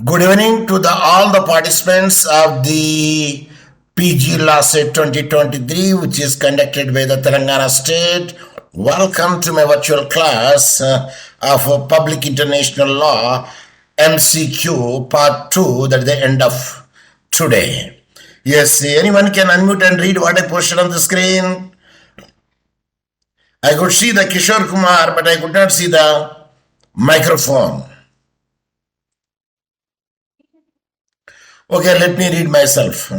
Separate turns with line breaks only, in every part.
Good evening to all the participants of the PG Law Set 2023, which is conducted by the Telangana State. Welcome to my virtual class of Public International Law MCQ Part 2, that is the end of today. Yes, anyone can unmute and read what I posted on the screen. I could see the Kishore Kumar, but I could not see the microphone. Okay, let me read myself.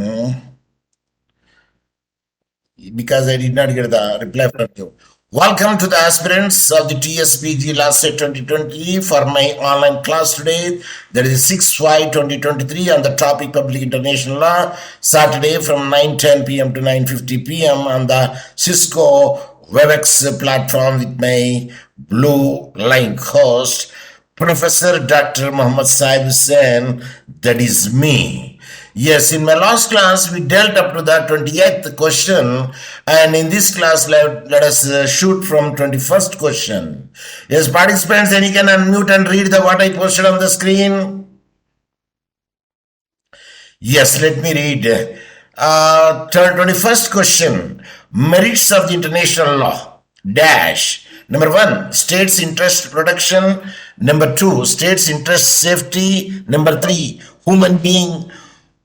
Because I did not get the reply from you. Welcome to the aspirants of the TSPG Law-Set 2020 for my online class today. That is 6/5/2023 on the topic Public International Law, Saturday from 9:10 p.m. to 9:50 p.m. on the Cisco WebEx platform with my Blue Line host, Professor Dr. Mohammed Saheb Hussain, that is me. Yes, in my last class, we dealt up to the 28th question, and in this class, let us shoot from 21st question. Yes, participants, and you can unmute and read what I posted on the screen. Yes, let me read. 21st question, merits of the international law, dash. Number 1, states' interest protection. Number 2, states' interest safety. Number 3, human being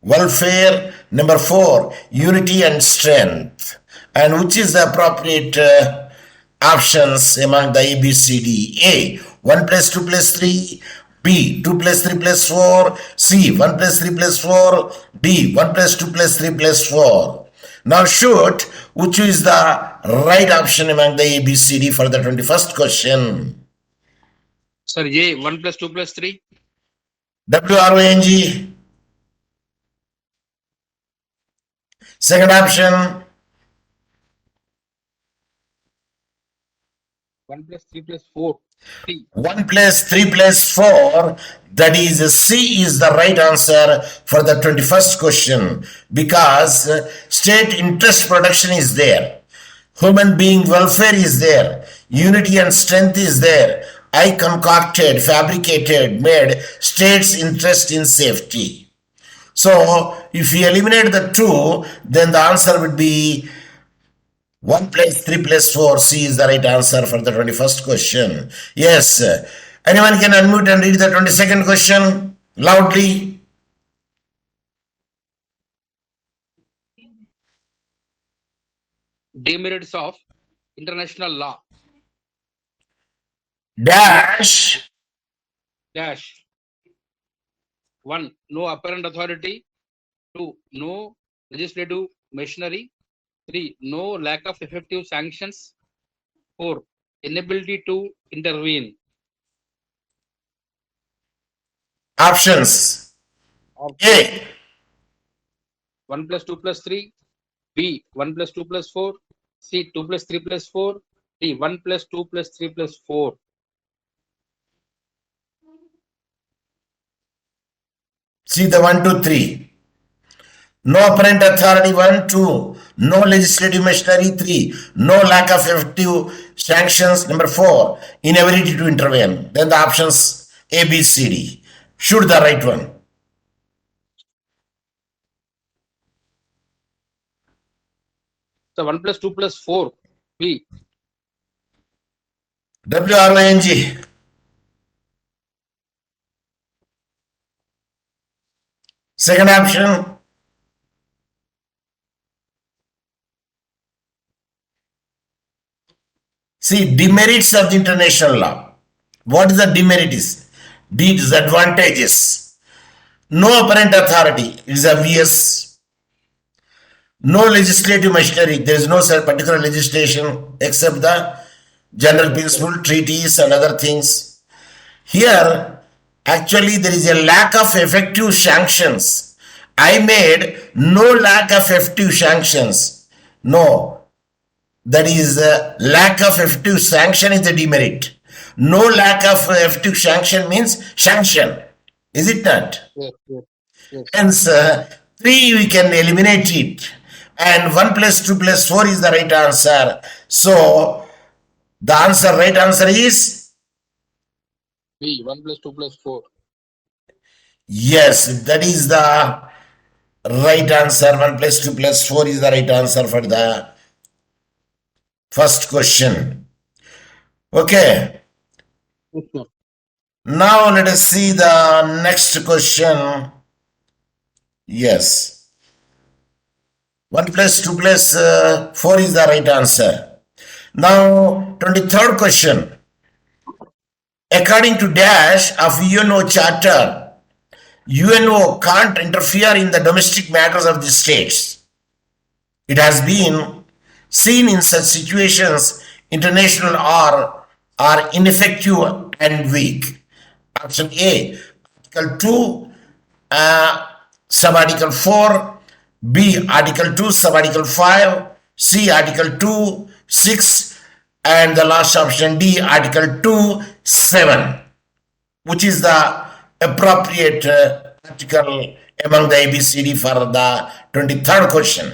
welfare. Number 4, unity and strength. And which is the appropriate options among the A, B, C, D? A, 1 plus 2 plus 3. B, 2 plus 3 plus 4. C, 1 plus 3 plus 4. D, 1 plus 2 plus 3 plus 4. Now shoot which is the right option among the A, B, C, D for the 21st question.
Sir, A, 1 plus 2 plus 3.
WRONG. Second option.
1 plus 3 plus 4. C.
1 plus 3 plus 4, that is C is the right answer for the 21st question, because state interest protection is there, human being welfare is there, unity and strength is there. I concocted, fabricated, made state's interest in safety. So if we eliminate the 2, then the answer would be 1 plus 3 plus 4. C is the right answer for the 21st question. Yes. Anyone can unmute and read the 22nd question loudly.
Demerits of international law.
Dash.
1, no apparent authority. 2, no legislative machinery. 3, no lack of effective sanctions. 4, inability to intervene.
Options. A,
1 plus 2 plus 3. B, 1 plus 2 plus 4. C, 2 plus 3 plus 4. D, 1 plus 2 plus 3 plus 4.
see the 1, 2, 3. No apparent authority, 1, 2. No legislative machinery, 3. No lack of effective sanctions, number 4. Inability to intervene. Then the options A, B, C, D. Shoot the right one.
So 1 plus 2 plus 4. B.
WRONG. Second option. See, demerits of the international law. What is the demerit is? Disadvantages. No apparent authority. It is obvious. No legislative machinery. There is no particular legislation except the general principle, treaties and other things. Here, actually there is a lack of effective sanctions. I made no lack of effective sanctions. No. That is lack of effective sanction is the demerit. No lack of effective sanction means sanction. Is it not?
Yes.
Hence, 3 we can eliminate it. And 1 plus 2 plus 4 is the right answer. So, the right answer is
B, 1 plus 2 plus 4.
Yes, that is the right answer. 1 plus 2 plus 4 is the right answer for the first question. Okay.
Yes, sir.
Now let us see the next question. Yes. 1 plus 2 plus 4 is the right answer. Now, 23rd question. According to Dash of UNO Charter, UNO can't interfere in the domestic matters of the states. It has been seen in such situations international are ineffective and weak. Option A, Article 2, Subarticle 4, B, Article 2, Subarticle 5, C, Article 2, 6, and the last option D, Article 2, 7, which is the appropriate article among the ABCD for the 23rd question.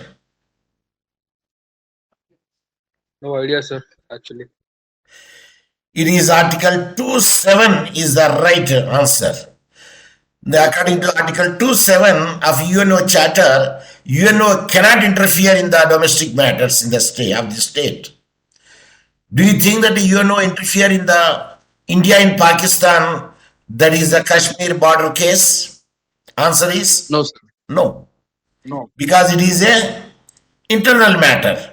No idea, sir, actually.
It is Article 2.7 is the right answer. According to Article 2.7 of UNO Charter, UNO cannot interfere in the domestic matters in the state of the state. Do you think that the UNO interfere in the India and Pakistan, that is the Kashmir border case? Answer is
No, sir.
no.
No.
Because it is a internal matter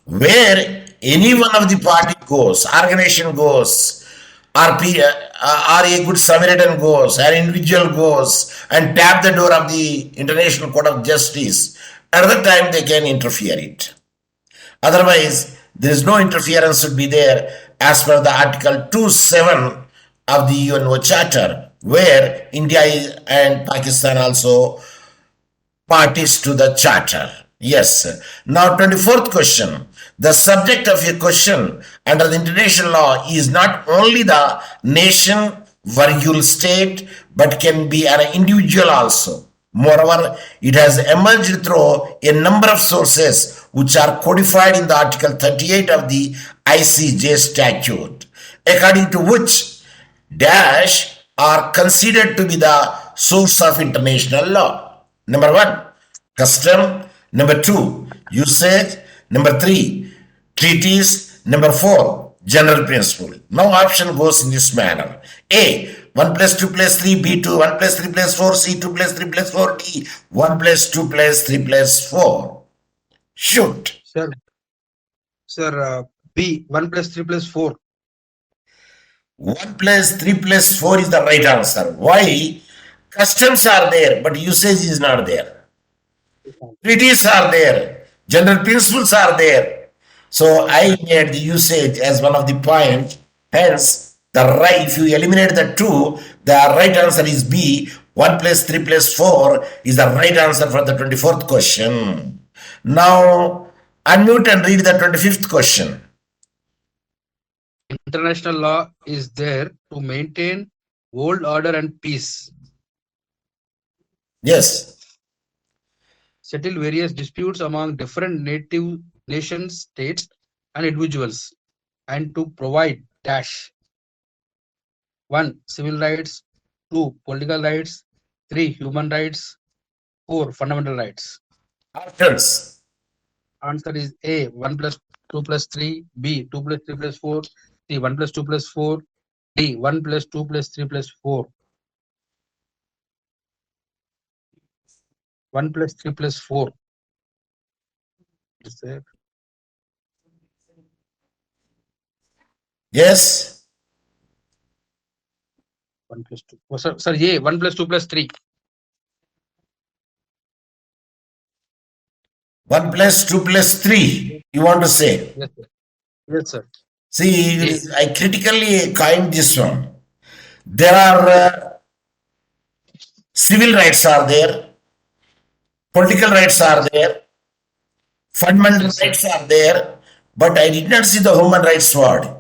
where any one of the party goes, organization goes, or a good Samaritan goes, an individual goes and tap the door of the International Court of Justice, at the time they can interfere it. Otherwise, there is no interference should be there as per the Article 2.7 of the UNO Charter, where India and Pakistan also parties to the charter. Yes. Now, 24th question. The subject of your question under the international law is not only the nation, virgule state, but can be an individual also. Moreover, it has emerged through a number of sources which are codified in the Article 38 of the ICJ statute, according to which dash are considered to be the source of international law. Number 1, custom. Number 2, usage. Number 3, treaties. Number 4, general principle. Now option goes in this manner. A, 1 plus 2 plus 3, B 2, 1 plus 3 plus 4, C 2 plus 3 plus 4, D 1 plus 2 plus 3 plus 4. Shoot.
Sir, B, 1 plus 3 plus 4.
1 plus 3 plus 4 is the right answer. Why? Customs are there, but usage is not there. Treaties are there. General principles are there. So I made the usage as one of the points. Hence, the right, if you eliminate the 2, the right answer is B. 1 plus 3 plus 4 is the right answer for the 24th question. Now, unmute and read the 25th question.
International law is there to maintain world order and peace,
Yes.
settle various disputes among different native nations, states, and individuals, and to provide dash 1. Civil rights, 2. Political rights, 3. Human rights, 4. Fundamental rights.
Options.
Answer is A. 1 plus 2 plus 3, B. 2 plus 3 plus 4, C. 1 plus 2 plus 4, D. 1 plus 2 plus 3 plus 4. 1 plus 3 plus 4. Is there?
Yes.
1 plus 2. Oh, sir, A. 1 plus 2 plus 3.
1 plus 2 plus 3, you want to say?
Yes, sir. Yes, sir.
See, I critically coined this one. There are civil rights are there, political rights are there, fundamental rights are there, but I did not see the human rights word.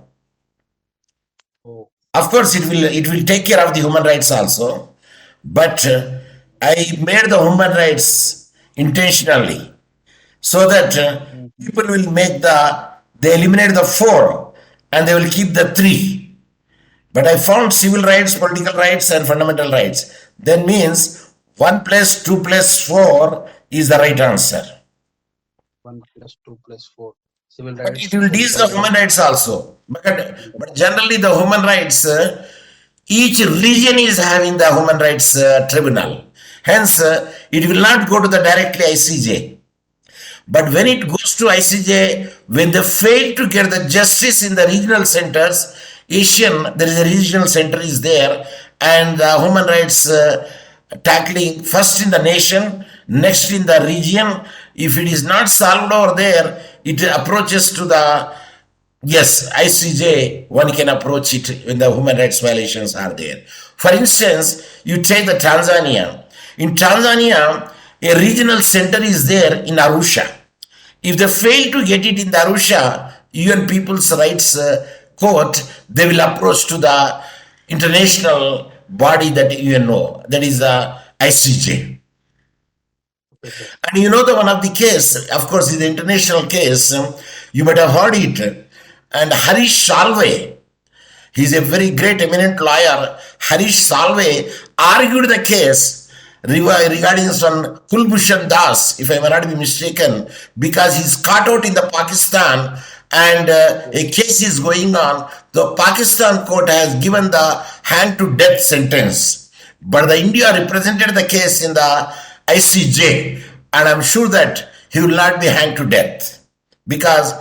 Oh.
Of course, it will take care of the human rights also, but I made the human rights intentionally so that people will they eliminate the 4 and they will keep the 3. But I found civil rights, political rights, and fundamental rights. then means 1 plus 2 plus 4 is the right answer.
1 plus 2 plus 4. Civil
But
rights.
it will deal the human rights also. But generally the human rights, each region is having the human rights tribunal. Hence, it will not go to the directly ICJ. But when it goes to ICJ, when they fail to get the justice in the regional centers, there is a regional center is there, and the human rights tackling first in the nation, next in the region. If it is not solved over there, it approaches to the yes, ICJ, one can approach it when the human rights violations are there. For instance, you take the Tanzania. In Tanzania, a regional center is there in Arusha. If they fail to get it in the Arusha UN People's Rights Court, they will approach to the international body that you know, that is the ICJ. And you know the one of the case, of course, is the international case. You might have heard it. And Harish Salve, he's a very great eminent lawyer. Harish Salve argued the case regarding some Kulbhushan Das, if I may not be mistaken, because he's caught out in the Pakistan and a case is going on. The Pakistan court has given the hand to death sentence, but the India represented the case in the ICJ, and I'm sure that he will not be hanged to death because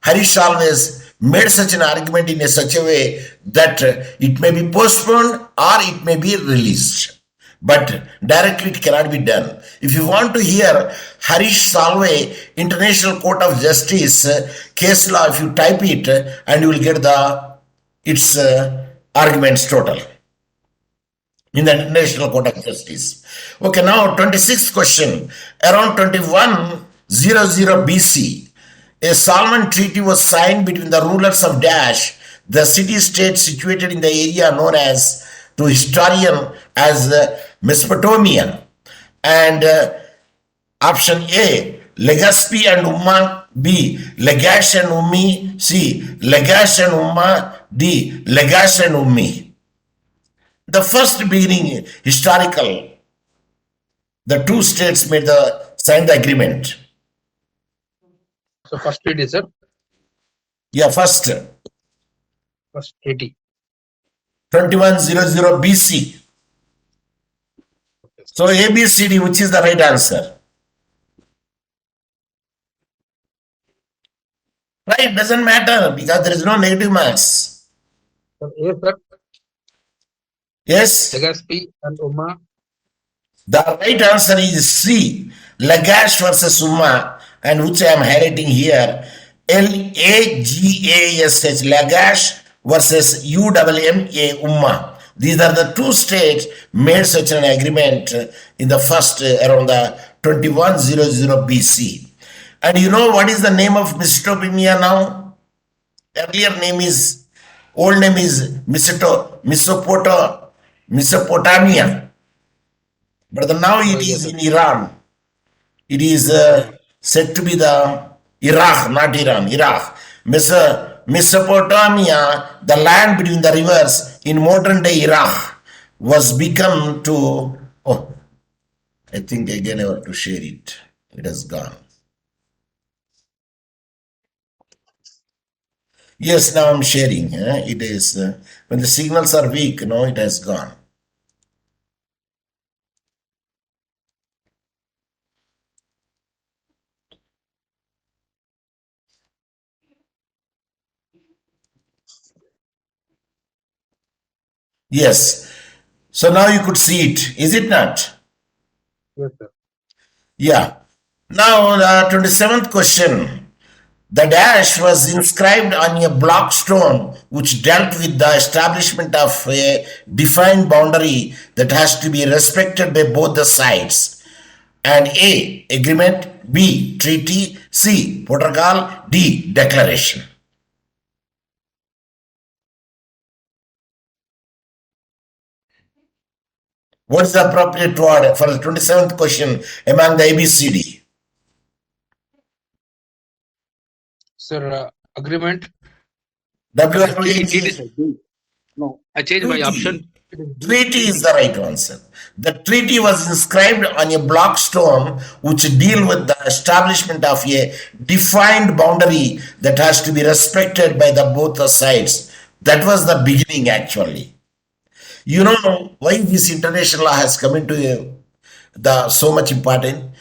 Harish always made such an argument in such a way that it may be postponed or it may be released. But directly it cannot be done. If you want to hear Harish Salve, International Court of Justice, case law, if you type it, and you will get its arguments total in the International Court of Justice. Okay, now 26th question. Around 2100 BC, a Solomon Treaty was signed between the rulers of Dash, the city-state situated in the area known as, to historian as Mesopotamia. And option A, Legazpi and Umma; B, Lagash and Ummi; C, Lagash and Umma; D, Lagash and Ummi. The first beginning historical, the two states signed the agreement.
So first it is, sir.
Yeah, first
80.
2100 BC. So ABCD, which is the right answer? Right, doesn't matter because there is no negative marks.
Sir, A, sir.
Yes?
Legazpi and Umma.
The right answer is C, Lagash versus Umma, and which I am highlighting here, Lagash, Lagash versus UMMA, Umma. These are the two states made such an agreement in the first around the 2100 BC. And you know what is the name of Mesopotamia now? Old name is Mesopotamia. But now it is in Iran. It is said to be the Iraq, not Iran, Iraq. Mesopotamia, the land between the rivers in modern day Iraq, was become to, oh, I think again I have to share it. It has gone. Yes, now I'm sharing. It is, when the signals are weak, it has gone. Yes. So now you could see it, is it not?
Yes, sir.
Yeah. Now the 27th question. The dash was inscribed on a block stone which dealt with the establishment of a defined boundary that has to be respected by both the sides. And A, agreement; B, treaty; C, protocol; D, declaration. What is the appropriate word for the 27th question among the ABCD?
Sir, agreement.
WROE.
No, I changed my option.
Treaty. Treaty is the right answer. The treaty was inscribed on a block stone which deal with the establishment of a defined boundary that has to be respected by the both the sides. That was the beginning actually. You know why this international law has come into the so much important?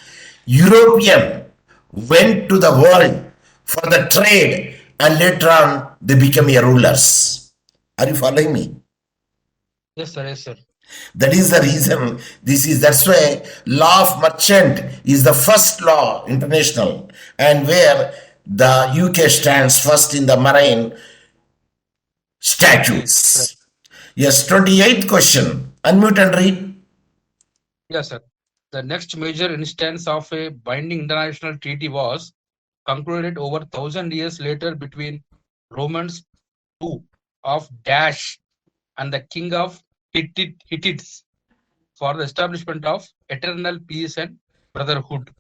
European went to the world for the trade and later on they become a rulers. Are you following me?
Yes, sir. Yes, sir.
That is the reason that's why law of merchant is the first law international and where the UK stands first in the marine statutes. Yes, 28th question. Unmute and read.
Yes, sir. The next major instance of a binding international treaty was concluded over 1,000 years later between Romans II of Dash and the king of Hittites for the establishment of eternal peace and brotherhood.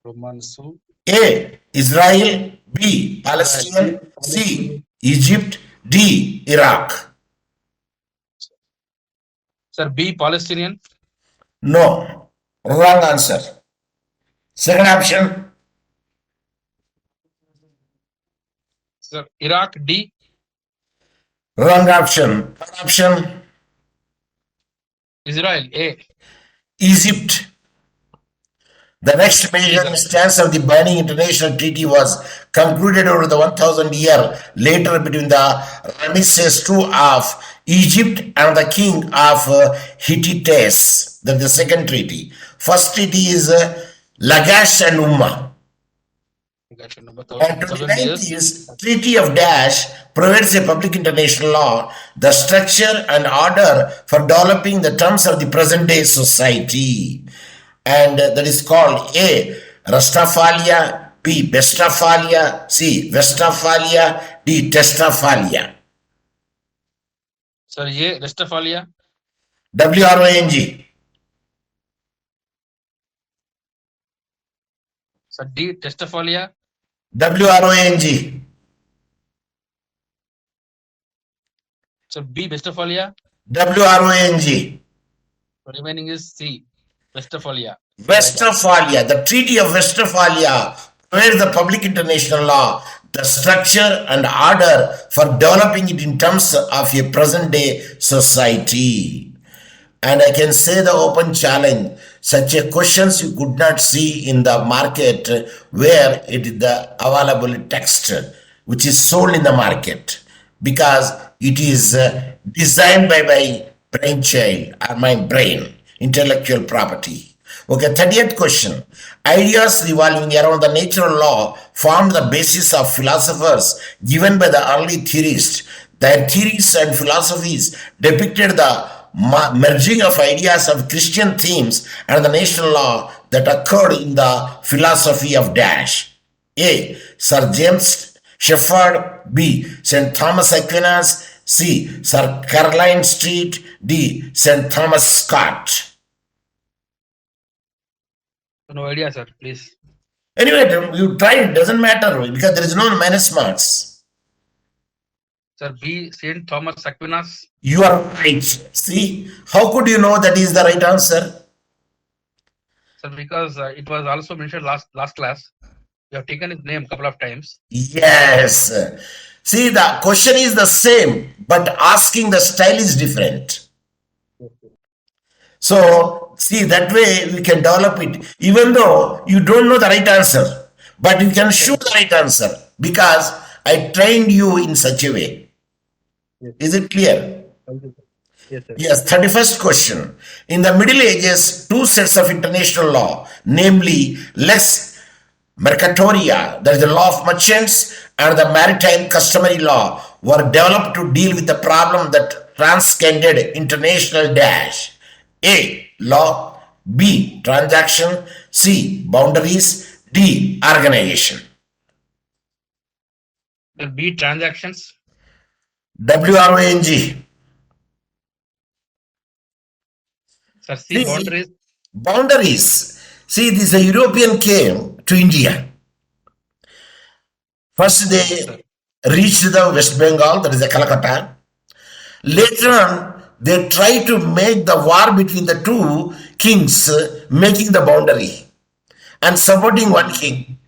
Romans II.
A. Israel. B. Palestine. C. Egypt. D. Iraq.
Sir, B. Palestinian.
No. Wrong answer. Second option.
Sir, Iraq. D.
Wrong option. Third option.
Israel. A.
Egypt. The next major instance of the binding international treaty was concluded over the 1000 year later between the Ramesses II of Egypt and the king of Hittites. That's the second treaty. First treaty is Lagash and Ummah. And 29th is Treaty of Dash provides a public international law, the structure and order for developing the terms of the present day society. And that is called A. Rastafania, B. Westphalia, C. Westphalia, D. Testphalia.
Sir, A. Westphalia.
WRONG.
Sir, D. Testphalia.
WRONG.
Sir, B. Westphalia.
WRONG.
Remaining is C. Westphalia.
Westphalia, the Treaty of Westphalia, where the public international law, the structure and order for developing it in terms of a present day society. And I can say the open challenge, such a questions you could not see in the market where it is the available text which is sold in the market because it is designed by my brainchild or my brain. Intellectual property. Okay, 30th question. Ideas revolving around the natural law formed the basis of philosophers given by the early theorists. Their theories and philosophies depicted the merging of ideas of Christian themes and the natural law that occurred in the philosophy of Dash. A. Sir James Shepherd. B. St. Thomas Aquinas. C. Sir Caroline Street. D. St. Thomas Scott.
No idea, sir. Please.
Anyway, you try, it doesn't matter because there is no minus marks.
Sir, B. St. Thomas Aquinas.
You are right. See, how could you know that is the right answer?
Sir, because it was also mentioned last class. You have taken his name a couple of times.
Yes. See, the question is the same, but asking the style is different. So, see, that way we can develop it, even though you don't know the right answer, but you can show the right answer because I trained you in such a way. Yes. Is it clear?
Yes, sir.
Yes, 31st question. In the Middle Ages, two sets of international law, namely Lex Mercatoria, that is the law of merchants, and the maritime customary law, were developed to deal with the problem that transcended international dash. A. Law. B. Transaction. C. Boundaries. D. Organization.
B. Transactions.
WRONG.
Sir, C. Boundaries.
Boundaries. See, this European came to India. First they reached the West Bengal, that is the Calcutta. Later on, they tried to make the war between the two kings, making the boundary and supporting one king.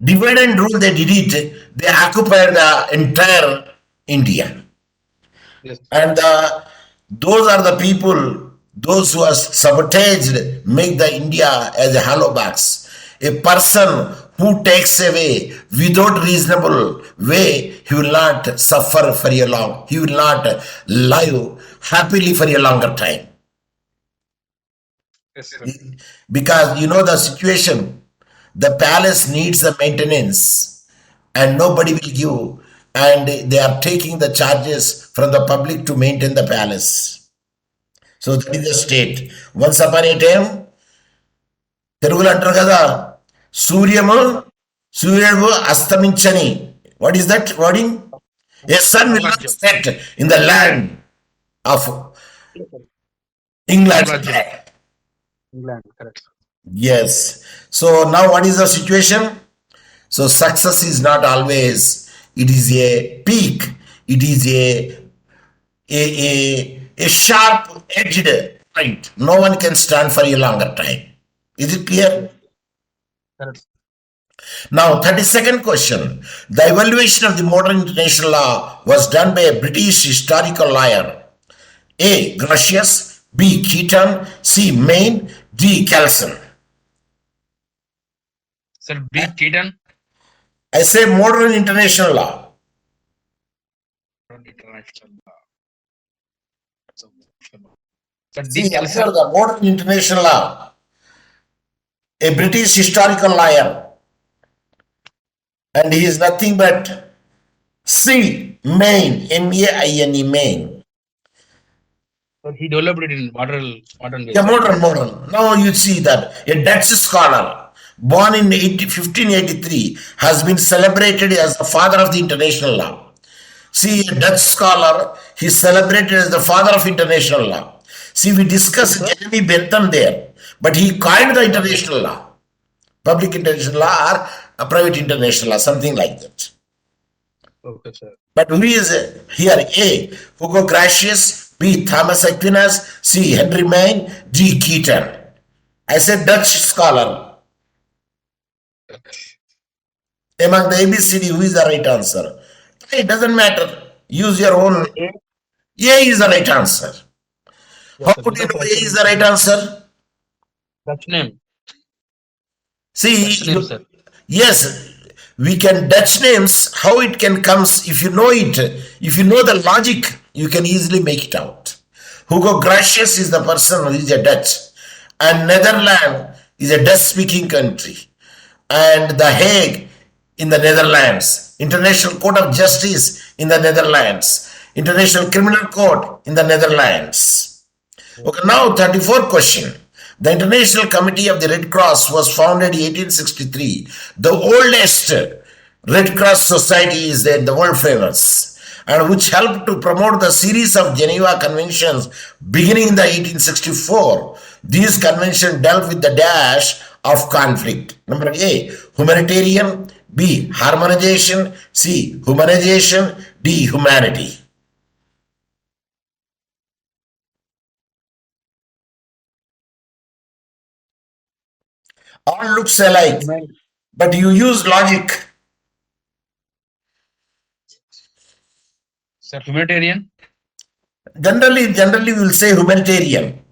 Divide and rule, they did it. They occupied the entire India.
Yes.
And those are the people, those who are sabotaged, make the India as a hollow box. A person who takes away without reasonable way, he will not suffer for a long, he will not live happily for a longer time.
Yes, sir.
Because you know the situation, the palace needs the maintenance and nobody will give, and they are taking the charges from the public to maintain the palace. So that is the state. Once upon a time, తెలుగులో అంటారు కదా, సూర్యుడు అస్తమించని, what is that wording? A sun will not set in the land of England.
England, correct.
Yes. So now what is the situation? So success is not always, it is a peak, it is a sharp edged point. No one can stand for a longer time. Is it clear?
Correct.
Now, 32nd question. The evaluation of the modern international law was done by a British historical lawyer. A. Gracious, B. Keaton, C. Main, D. Kelson.
Sir, B. Keaton.
I say modern international law.
International law. Sir, D.
See,
Kelson.
observe the modern international law. A British historical lawyer. And he is nothing but C. Main, M-A-I-N-E, Main.
So he developed it in modern ways.
Yeah, modern. Now you see that a Dutch scholar born in 1583 has been celebrated as the father of the international law. See, a Dutch scholar, he is celebrated as the father of international law. See, we discussed Jeremy Bentham there, but he coined the international law. Public international law or a private international law, something like that.
Okay, sir.
But who is here? A. Hugo Gracious, B. Thomas Aquinas, C. Henry Main, D. Keaton. I said Dutch scholar. Among the ABCD, who is the right answer? It doesn't matter. Use your own. A is the right answer. How could you know A is the right answer?
Dutch name.
See,
Dutch name, sir.
yes, we can Dutch names, how it can comes, if you know it, if you know the logic, you can easily make it out. Hugo Gracious is the person who is a Dutch, and Netherlands is a Dutch speaking country, and The Hague in the Netherlands, International Court of Justice in the Netherlands, International Criminal Court in the Netherlands. Okay, now 34th question. The International Committee of the Red Cross was founded in 1863. The oldest Red Cross society is there, the world famous, and which helped to promote the series of Geneva Conventions beginning in the 1864. These conventions dealt with the dash of conflict. Number A, humanitarian, B, harmonization, C, humanization, D, humanity. All looks alike, but you use logic.
Sir, humanitarian.
Generally we will say humanitarian,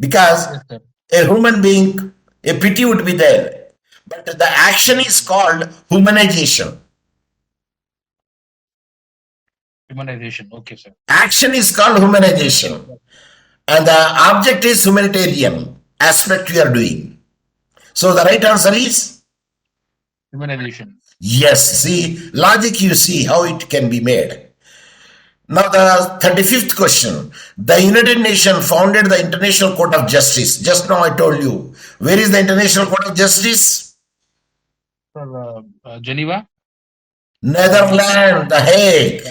because
Yes, sir.
a human being, a pity would be there, but the action is called humanization.
Humanization. Okay, sir.
Action is called humanization, and the object is humanitarian aspect we are doing. So the right answer is
Humanization.
yes. See, logic, you see how it can be made. Now the 35th question. The United Nations founded the International Court of Justice. Just now I told you. Where is the International Court of Justice?
Sir, Geneva.
Netherlands, The Hague,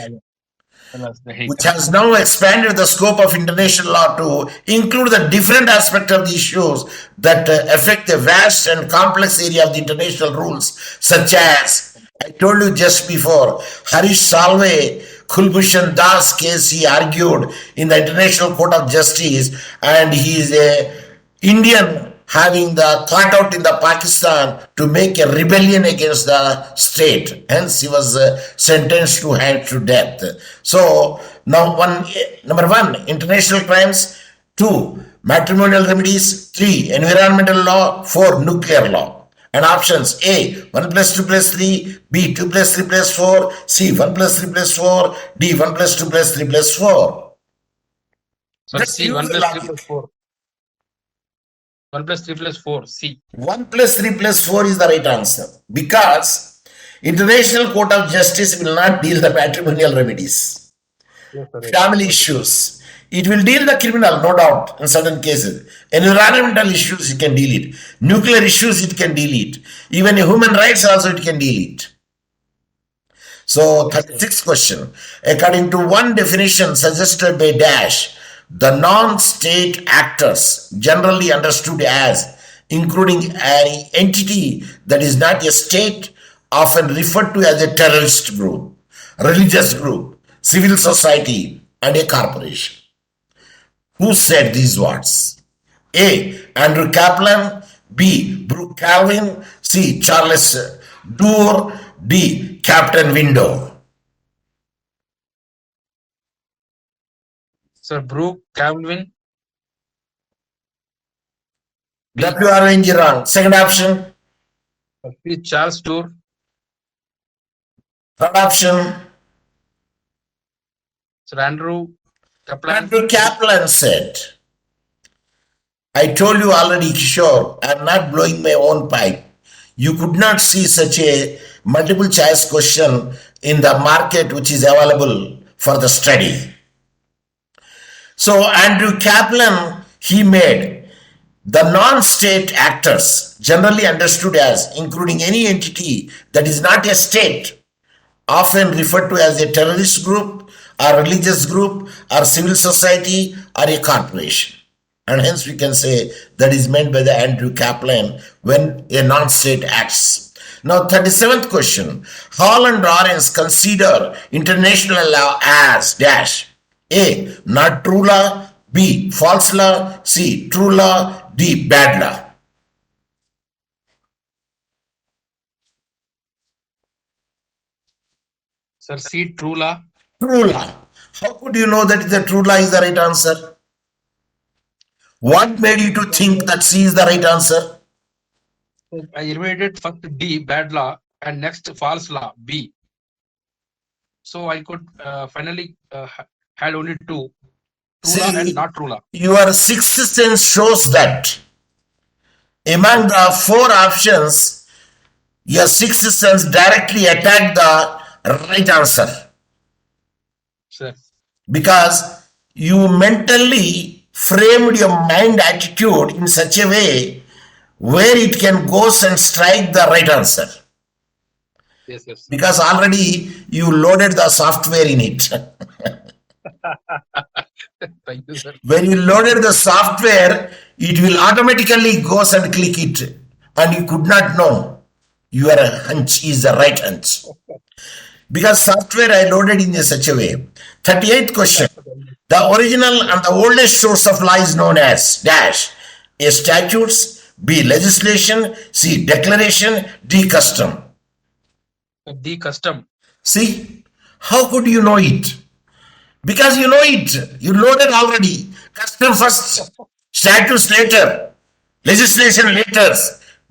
The Hague.
which has now expanded the scope of international law to include the different aspects of the issues that affect the vast and complex area of the international rules, such as I told you just before, Harish Salve, Kulbhushan Das case he argued in the International Court of Justice, and he is a Indian having the caught out in the Pakistan to make a rebellion against the state. Hence, he was sentenced to death. So now, number one, international crimes. Two, matrimonial remedies. Three, environmental law. Four, nuclear law. And options: A, 1 plus 2 plus 3, B, 2 plus 3 plus 4, C, 1 plus 3 plus 4, D, 1 plus 2 plus 3 plus 4.
So
Just
C,
use
1
the
plus 3
logic.
plus 4. 1 plus 3 plus 4, C.
1 plus 3 plus 4 is the right answer, because International Court of Justice will not deal the matrimonial remedies,
Yes, sir.
family issues. It will deal the criminal, no doubt, in certain cases. Environmental issues, it can deal it. Nuclear issues, it can deal it. Even human rights also, it can deal it. So, 36th question. According to one definition suggested by Dash, the non-state actors, generally understood as including an entity that is not a state, often referred to as a terrorist group, religious group, civil society, and a corporation. Who said these words? A, Andrew Kaplan. B, Brooke Calvin. C, Charles Doer. D, Captain Window.
Sir, Brooke Calvin.
WRNG wrong. Second option.
C, Charles Doer.
Third option.
Sir, Andrew Kaplan.
Andrew Kaplan said. I told you already, Kishore, I am not blowing my own pipe. You could not see such a multiple choice question in the market which is available for the study. So Andrew Kaplan, he made the non-state actors, generally understood as including any entity that is not a state, often referred to as a terrorist group or religious group or civil society or a corporation. And hence we can say that is meant by the Andrew Kaplan when a non-state acts. Now 37th question. Hall and Lawrence consider international law as dash. A, not true law. B, false law. C, true law. D, bad law.
Sir, C, true law.
True law. How could you know that the true law is the right answer? What made you to think that C is the right answer?
I eliminated first D, bad law, and next false law, B. So I could finally had only two, true law and not true law.
Your sixth sense shows that among the four options, your sixth sense directly attacked the right answer.
Sir.
Because you mentally framed your mind attitude in such a way where it can go and strike the right answer.
Yes, yes.
Because already you loaded the software in it.
Thank you, sir.
When you loaded the software, it will automatically go and click it, and you could not know your hunch is the right hunch. Because software I loaded in such a way. 38th question. The original and the oldest source of law is known as dash. A, statutes. B, legislation. C, declaration. D, custom.
D, custom.
See, how could you know it? Because you know it. You loaded already. Custom first, statutes later, legislation later,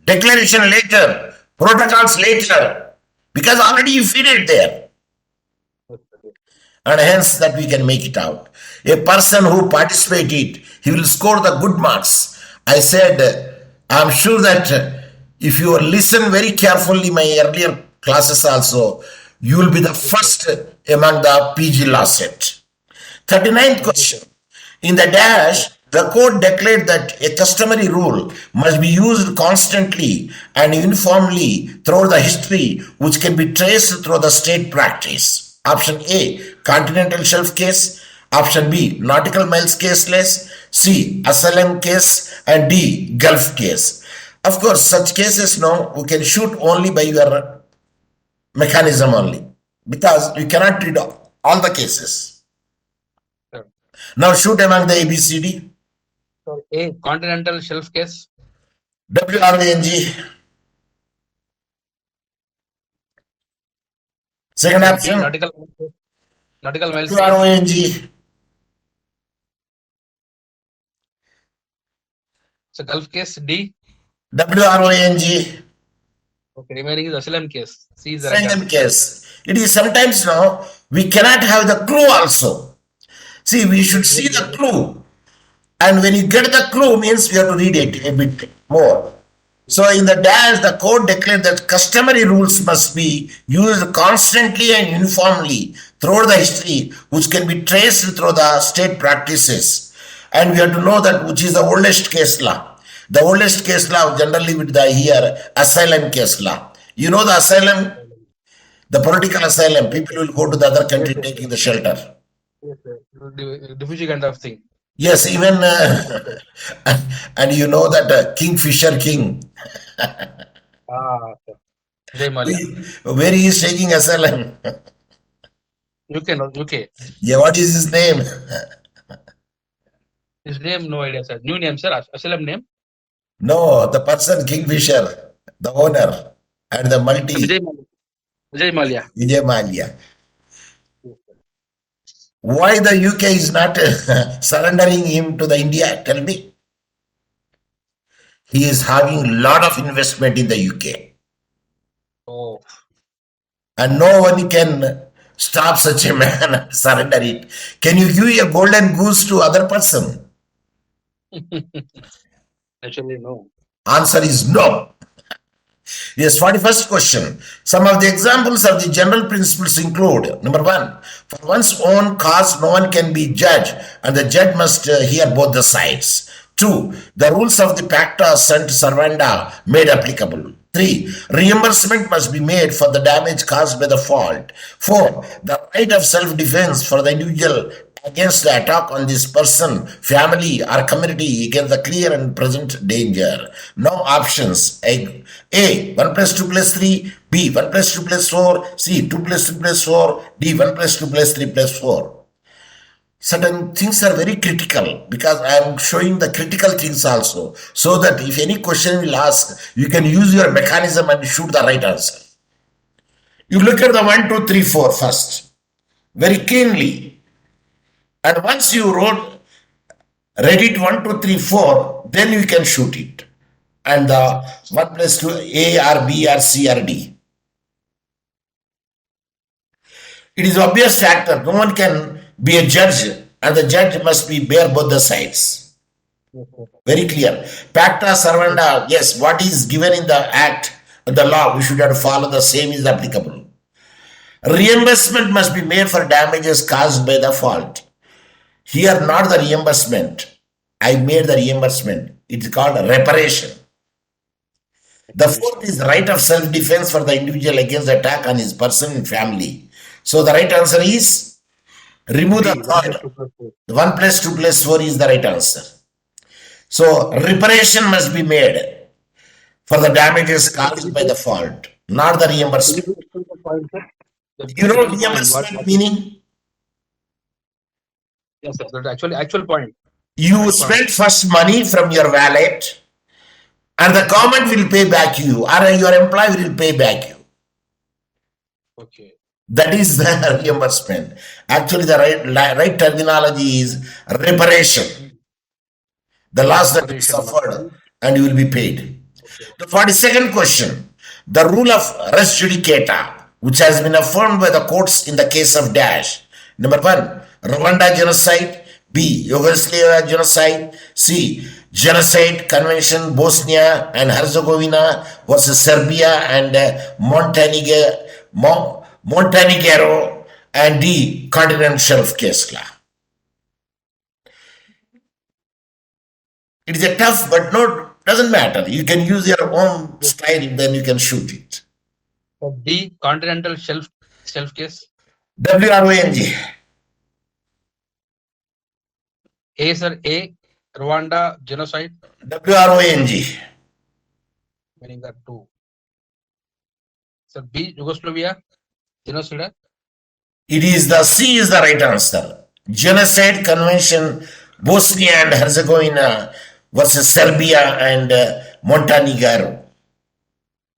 declaration later, protocols later. Because already you feed it there. And hence that we can make it out. A person who participated, he will score the good marks. I said, I'm sure that if you listen very carefully my earlier classes also, you will be the first among the PG law set. 39th question. In the dash, the court declared that a customary rule must be used constantly and uniformly throughout the history, which can be traced through the state practice. Option A, continental shelf case. Option B, nautical miles caseless. C, asylum case. And D, Gulf case. Of course, such cases now we can shoot only by your mechanism only, because you cannot treat all the cases.
Sir.
Now shoot among the ABCD.
So A, continental shelf case.
WRANG. Second
B,
option.
nautical miles case.
WRONG.
So Gulf case. D.
WRONG.
Okay, remaining is asylum case. C is the right
Asylum
answer.
case. It is sometimes now we cannot have the clue also. See, we should see the clue. And when you get the clue means we have to read it a bit more. So in the dash, the code declared that customary rules must be used constantly and uniformly throughout the history, which can be traced through the state practices. And we have to know that which is the oldest case law. The oldest case law generally with the here asylum case law. You know the asylum, the political asylum. People will go to the other country taking the shelter.
Yes, sir. Refugee kind of thing.
Yes, even and you know that Kingfisher King,
Okay. Jay Malia.
where he is taking asylum.
UK, no, UK.
Yeah, what is his name?
His name, no idea, sir. New name, sir. Asylum name.
No, the person Kingfisher, the owner, and the multi
Vijay Malia. Vijay Malia.
Vijay Mallya. Why the UK is not surrendering him to the India? Tell me. He is having a lot of investment in the UK,
Oh.
and no one can stop such a man and surrender it. Can you give a golden goose to other person?
Actually, no.
Answer is no. Yes, 41st question. Some of the examples of the general principles include, number one, for one's own cause, no one can be judge, and the judge must hear both the sides. 2. The rules of the pacta sunt servanda made applicable. 3. Reimbursement must be made for the damage caused by the fault. 4. The right of self-defense for the individual against the attack on this person, family, or community against the clear and present danger. Now options. A. 1 plus 2 plus 3. B. 1 plus 2 plus 4. C. 2 plus 2 plus 4. D. 1 plus 2 plus 3 plus 4. Certain things are very critical because I am showing the critical things also, so that if any question will ask, you can use your mechanism and shoot the right answer. You look at the 1, 2, 3, 4 first, very keenly. And once you read it 1, 2, 3, 4, then you can shoot it. And the 1 plus 2, A or B or C or D. It is obvious factor. No one can be a judge, and the judge must be bear both the sides. Very clear. Pacta servanda, yes, what is given in the act, the law, we should have to follow the same is applicable. Reimbursement must be made for damages caused by the fault. Here, not the reimbursement. I made the reimbursement. It's called reparation. The fourth is right of self-defense for the individual against attack on his person and family. So the right answer is remove the third. 1 plus 2 plus 4 is the right answer. So reparation must be made for the damages caused by the fault, not the reimbursement. You know reimbursement meaning?
Yes, sir. That's actual point.
You spent first money from your wallet, and the government will pay back you, or your employee will pay back you.
Okay.
That is the reimbursement. Actually, the right terminology is reparation. The loss that you suffered, and you will be paid. The 42nd question. The rule of res judicata, which has been affirmed by the courts in the case of dash. Number 1, Rwanda genocide. B, Yugoslavia genocide. C, genocide convention Bosnia and Herzegovina versus Serbia and Montenegro, and D, continental shelf case law. It is a tough, but no, doesn't matter. You can use your own style, then you can shoot it.
D, continental shelf case.
WRONG.
A, sir. A, Rwanda genocide.
WRONG.
Meaning that 2. Sir, B, Yugoslavia, genocide.
It is the C is the right answer. Genocide Convention, Bosnia and Herzegovina versus Serbia and Montenegro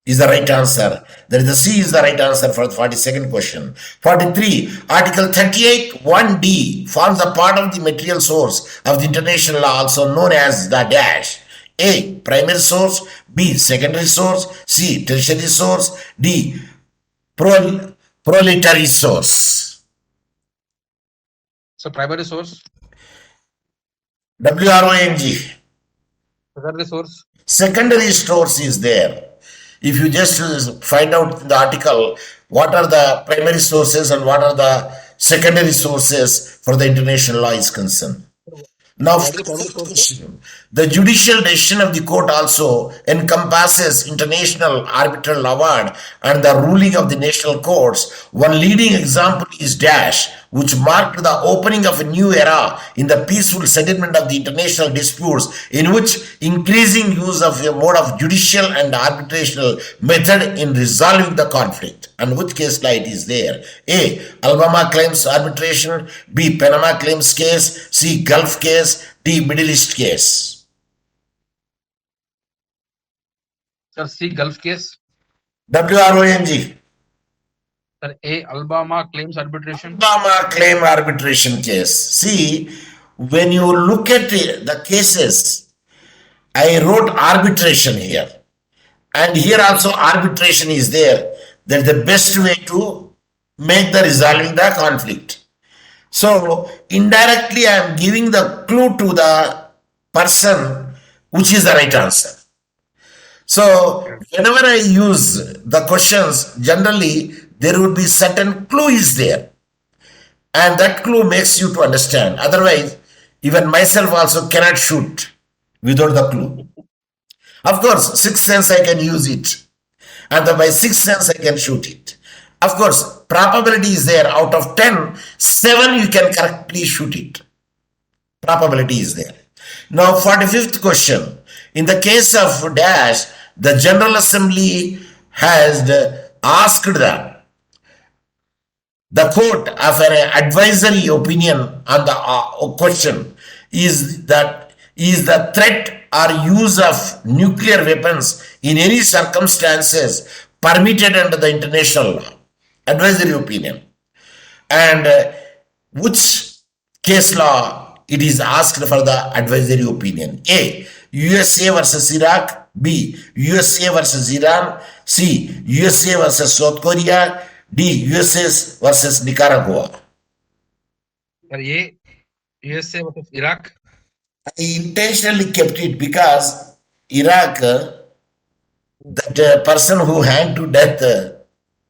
is the right answer. That is the C is the right answer for the 42nd question. 43. Article 38 1D forms a part of the material source of the international law, also known as the dash. A. Primary source. B. Secondary source. C. Tertiary source. D. Proletary source.
So primary source.
WRONG.
Secondary source.
Secondary source is there. If you just find out in the article what are the primary sources and what are the secondary sources for the international law is concerned. Now, the judicial decision of the court also encompasses international arbitral award and the ruling of the national courts. One leading example is Dash, which marked the opening of a new era in the peaceful settlement of the international disputes, in which increasing use of a mode of judicial and arbitrational method in resolving the conflict. And which case law it is there? A. Alabama claims arbitration. B. Panama claims case. C. Gulf case. D. Middle East case.
Sir, C, Gulf case.
WRONG.
Sir, A, Alabama claims arbitration.
Alabama claim arbitration case. See, when you look at the cases, I wrote arbitration here. And here also arbitration is there. That's the best way to make the resolving the conflict. So indirectly I am giving the clue to the person which is the right answer. So whenever I use the questions, generally there would be certain clue is there. And that clue makes you to understand. Otherwise, even myself also cannot shoot without the clue. Of course, sixth sense I can use it. And by sixth sense I can shoot it. Of course, probability is there. Out of 10, 7 you can correctly shoot it. Probability is there. Now, 45th question. In the case of Dash, the General Assembly has asked the court of an advisory opinion on the question is the threat or use of nuclear weapons in any circumstances permitted under the international law. Advisory opinion. And which case law it is asked for the advisory opinion? A. USA versus Iraq. B. USA versus Iran. C. USA versus South Korea. D. USA versus Nicaragua.
Sir, A, USA versus Iraq.
I intentionally kept it because Iraq, that person who hanged to death,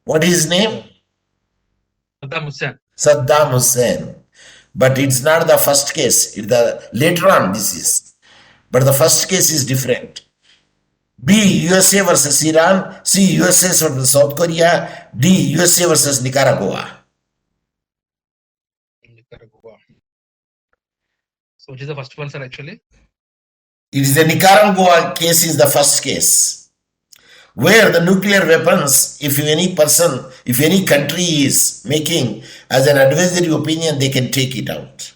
what is his name?
Saddam Hussein.
Saddam Hussein. But it's not the first case. It's the later on this is. But the first case is different. B. USA versus Iran. C. USA versus South Korea. D. USA versus Nicaragua.
Nicaragua. So which is the first one, sir, actually?
It is the Nicaragua case is the first case. Where the nuclear weapons, if any country is making as an advisory opinion, they can take it out.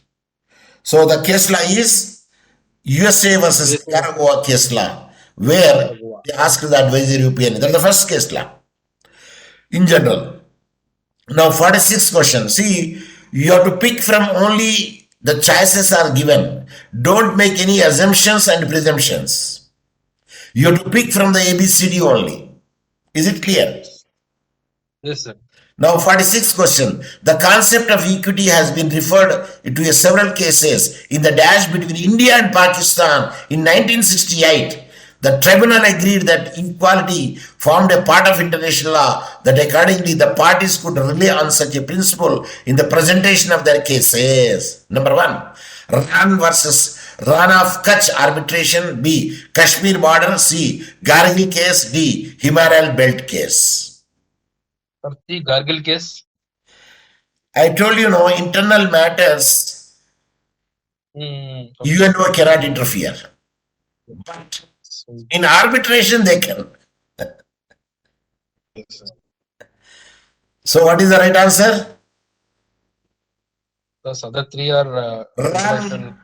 So the case law is USA versus Nicaragua case law, where they ask the advisory opinion. That's the first case law in general. Now 46th question. See, you have to pick from only the choices are given. Don't make any assumptions and presumptions. You have to pick from the ABCD only. Is it clear?
Yes, sir.
Now 46th question. The concept of equity has been referred to several cases in the dash between India and Pakistan in 1968. The tribunal agreed that equality formed a part of international law, that accordingly the parties could rely on such a principle in the presentation of their cases. Number 1. Ran versus Rana of Kutch arbitration. B. Kashmir border. C. Gargi case. D. Himalayan belt case.
The Gargle case.
I told you, no, internal matters,
Okay.
UNO cannot interfere. But in arbitration, they can.
Yes, sir.
So what is the right answer?
Those other three are international
Run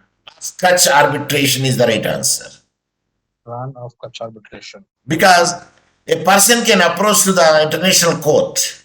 Kutch arbitration is the right answer.
run of Kutch arbitration.
Because a person can approach to the international court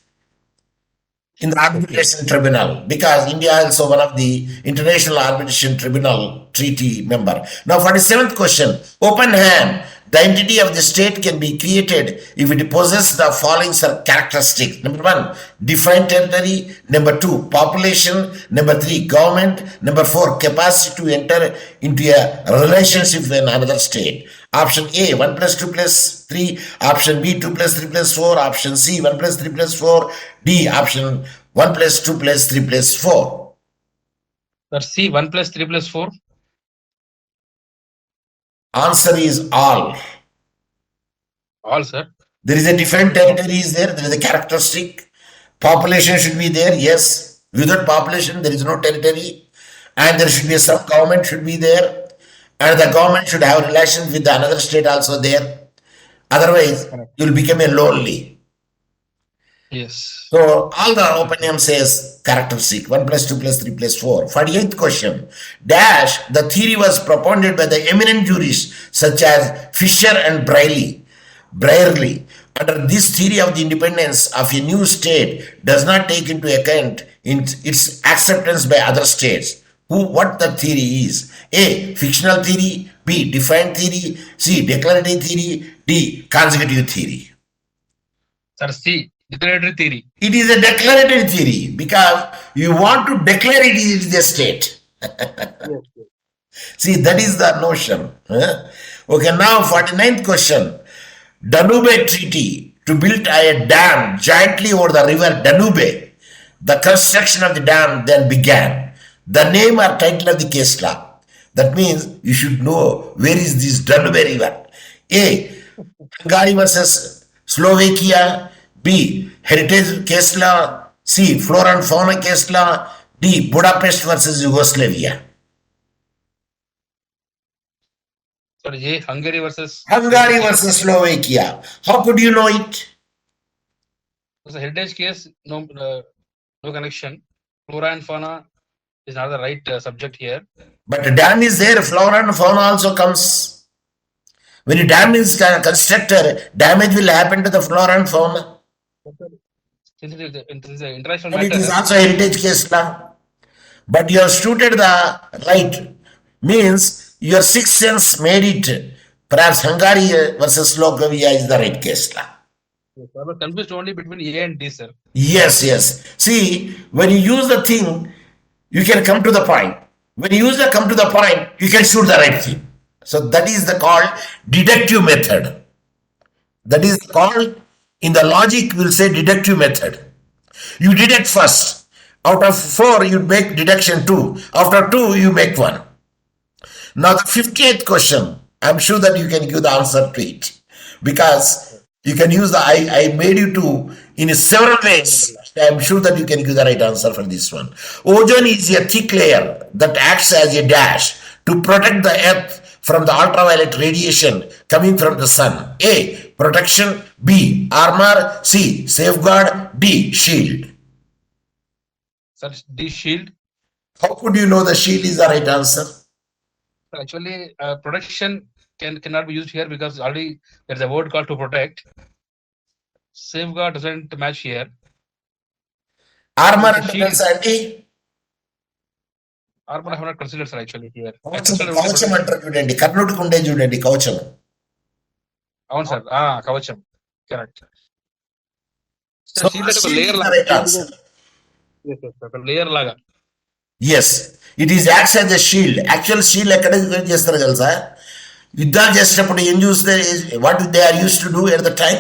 in the arbitration tribunal, because India is also one of the international arbitration tribunal treaty member. Now 47th question, open hand. The entity of the state can be created if it possesses the following characteristics. Number 1, defined territory. Number 2, population. Number 3, government. Number 4, capacity to enter into a relationship with another state. Option A, 1 plus 2 plus 3. Option B, 2 plus 3 plus 4. Option C, 1 plus 3 plus 4. D, option 1 plus 2 plus 3 plus 4.
Sir, C, 1 plus 3 plus 4.
Answer is all.
All, sir.
There is a different territory is there. There is a characteristic. Population should be there. Yes. Without population, there is no territory. And there should be some government should be there. And the government should have relations with another state also there. Otherwise, you will become a lonely.
Yes.
So all the opinion says characteristic 1 plus 2 plus 3 plus 4. 48th question. Dash, the theory was propounded by the eminent jurists such as Fisher and Brierley. Under this theory of the independence of a new state does not take into account its acceptance by other states. What the theory is? A, fictional theory. B, defined theory. C, declarative theory. D, consecutive theory.
Sir, C, declaratory theory.
It is a declarative theory because you want to declare it is the state. See, that is the notion. Okay, now 49th question. Danube Treaty to build a dam jointly over the river Danube. The construction of the dam then began. The name or title of the case law. That means you should know where is this Danube river. A, Hungary versus Slovakia. B, heritage case law. C, flora and fauna case law. D, Budapest versus Yugoslavia.
Sorry, A, Hungary versus
Slovakia. How could you know it?
It's a heritage case, no connection. Flora and fauna is not the right subject here.
But the dam is there, flora and fauna also comes. When a dam is constructed, damage will happen to the flora and fauna.
Since it is an international
And
matter.
it is also a heritage case law. But you have stated the right. Means your sixth sense made it. Perhaps Hungary versus Slovakia is the right case law.
I was confused only between A and D, sir.
Yes. See, when you use the thing, you can come to the point. When you use the come to the point, you can shoot the right thing. So that is the called deductive method. That is called, in the logic, we'll say deductive method. You deduct first. Out of 4, you make deduction 2. After 2, you make 1. Now the 58th question, I'm sure that you can give the answer to it. Because you can use the, I made you to in several ways. I'm sure that you can give the right answer for this one. Ozone is a thick layer that acts as a dash to protect the earth from the ultraviolet radiation coming from the sun. A, protection. B, armor. C, safeguard. D, shield.
Sir, D, shield.
How could you know the shield is the right answer?
Actually, protection cannot be used here because already there's a word called to protect. Safeguard doesn't match here.
Armor and defense anti.
Armor I have not considered, sir, actually here.
కవచం అంటారు చూడండి, కర్ణుడికి ఉండే చూడండి కవచం.
అవును sir, కవచం, correct. Layer లాగా.
Yes, it is acts as a shield. Actual shield ఎక్కడ యూజ్ చేస్తారు తెలుసా? యుద్ధాలు చేసేటప్పుడు ఏం చూస్తే what they are use to do at the time?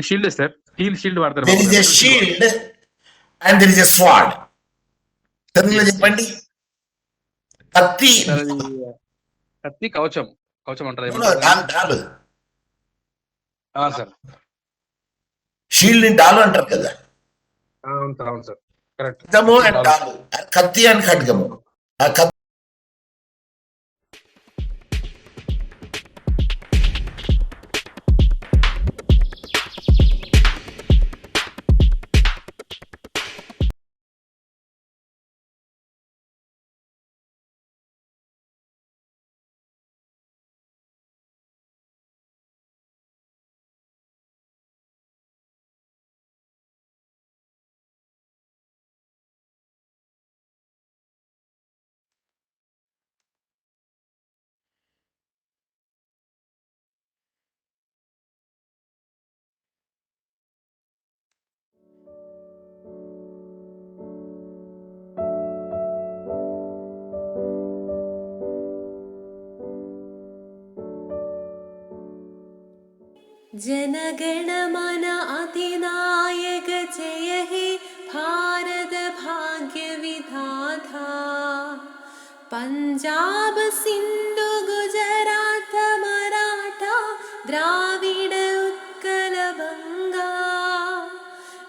Shield sir, shield వాడతారు.
There is a shield and there is a sword. తెలుగులో చెప్పండి. కత్తి,
కత్తి, కవచం. కవచం అంటారు సార్.
షీల్డ్ ని డాలు అంటారు కదా.
అవును సార్, కరెక్ట్.
ఖడ్గము అండ్ డాలు, కత్తి అండ్ ఖడ్గము. ఆ కత్తి
जनगण मन अधिनायक जय हे भारत भाग्य विधाता। पंजाब सिंधु गुजरात मराठा द्राविड उत्कल बंगा।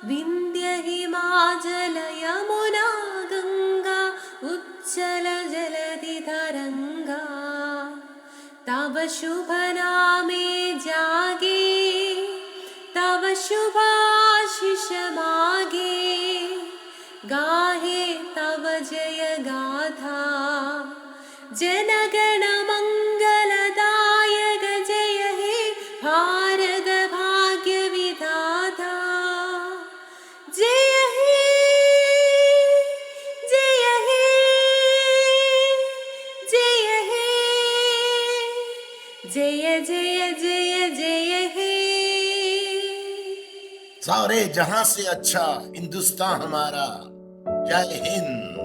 विंध्य हिमाचल यमुना गंगा उच्चल जलधि तरंगा। तव शुभ नामे जागे तव शुभाशिष मागे। गाहे तव जय गाथा जनगण मंगलदायक जय हे भारत भाग्य विधाता। जय हे जय हे जय हे जय जय जय जय हे।
सारे जहां से अच्छा हिंदुस्तान हमारा। जय हिंद।